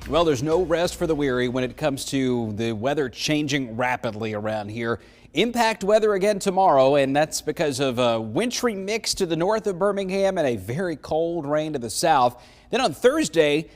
Well, there's no rest for the weary when it comes to the weather changing rapidly around here. Impact weather again tomorrow, and that's because of a wintry mix to the north of Birmingham and a very cold rain to the south. Then on Thursday,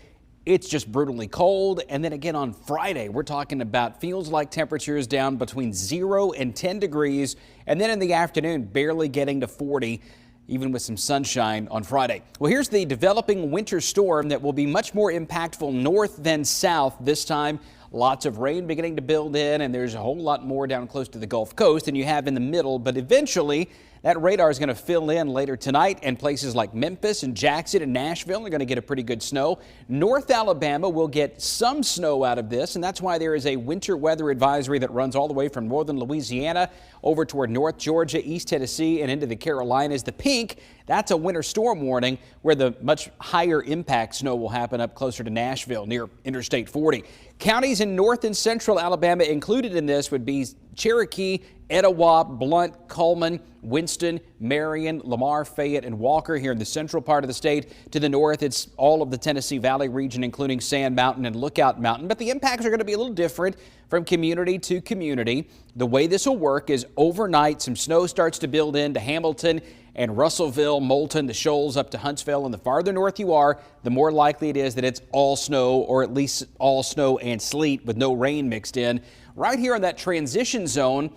it's just brutally cold. And then again on Friday, we're talking about feels like temperatures down between 0 and 10 degrees. And then in the afternoon, barely getting to 40. Even with some sunshine on Friday. Well, here's the developing winter storm that will be much more impactful north than south this time. Lots of rain beginning to build in, and there's a whole lot more down close to the Gulf Coast than you have in the middle. But eventually, that radar is going to fill in later tonight, and places like Memphis and Jackson and Nashville are going to get a pretty good snow. North Alabama will get some snow out of this, and that's why there is a winter weather advisory that runs all the way from northern Louisiana over toward North Georgia, East Tennessee, and into the Carolinas. The pink, that's a winter storm warning where the much higher impact snow will happen up closer to Nashville near Interstate 40. Counties in north and central Alabama included in this would be Cherokee, Etowah, Blount, Cullman, Winston, Marion, Lamar, Fayette, and Walker here in the central part of the state. To the north, it's all of the Tennessee Valley region, including Sand Mountain and Lookout Mountain. But the impacts are going to be a little different from community to community. The way this will work is overnight, some snow starts to build into Hamilton and Russellville, Moulton, the Shoals up to Huntsville. And the farther north you are, the more likely it is that it's all snow, or at least all snow and sleet with no rain mixed in. Right here in that transition zone,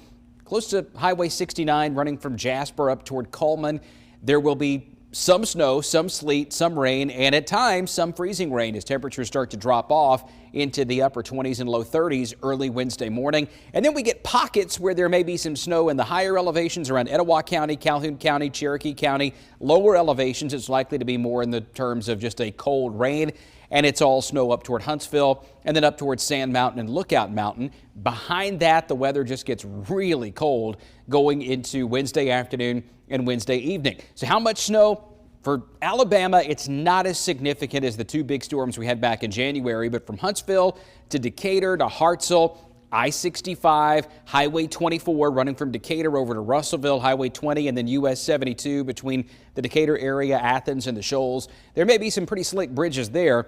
close to Highway 69 running from Jasper up toward Cullman, there will be some snow, some sleet, some rain, and at times some freezing rain as temperatures start to drop off into the upper 20s and low 30s early Wednesday morning. And then we get pockets where there may be some snow in the higher elevations around Etowah County, Calhoun County, Cherokee County. Lower elevations, it's likely to be more in the terms of just a cold rain. And it's all snow up toward Huntsville and then up towards Sand Mountain and Lookout Mountain. Behind that, the weather just gets really cold going into Wednesday afternoon and Wednesday evening. So how much snow? For Alabama, it's not as significant as the two big storms we had back in January, but from Huntsville to Decatur to Hartselle, I-65, Highway 24 running from Decatur over to Russellville, Highway 20, and then US 72 between the Decatur area, Athens, and the Shoals. There may be some pretty slick bridges there.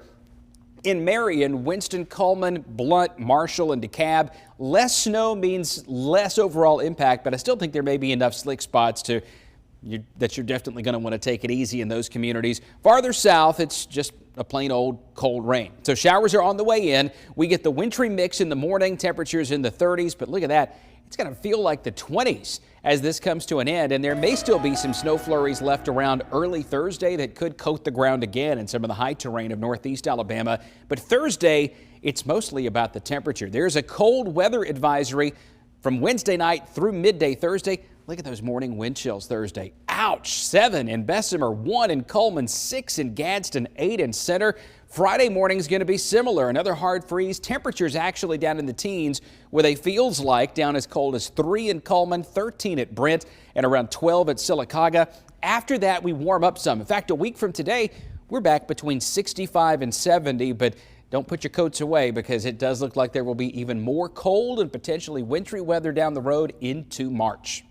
In Marion, Winston, Cullman, Blount, Marshall, and DeKalb, less snow means less overall impact, but I still think there may be enough slick spots that you're definitely going to want to take it easy in those communities. Farther south, it's just a plain old cold rain. So showers are on the way in. We get the wintry mix in the morning, temperatures in the 30s, but look at that. It's going to feel like the 20s as this comes to an end, and there may still be some snow flurries left around early Thursday that could coat the ground again in some of the high terrain of northeast Alabama. But Thursday, it's mostly about the temperature. There's a cold weather advisory from Wednesday night through midday Thursday. Look at those morning wind chills Thursday. Ouch! 7 in Bessemer, 1 in Cullman, 6 in Gadsden, 8 in Center. Friday morning is going to be similar. Another hard freeze. Temperatures actually down in the teens with a feels like down as cold as 3 in Cullman, 13 at Brent, and around 12 at Sylacauga. After that, we warm up some. In fact, a week from today, we're back between 65 and 70, but don't put your coats away because it does look like there will be even more cold and potentially wintry weather down the road into March.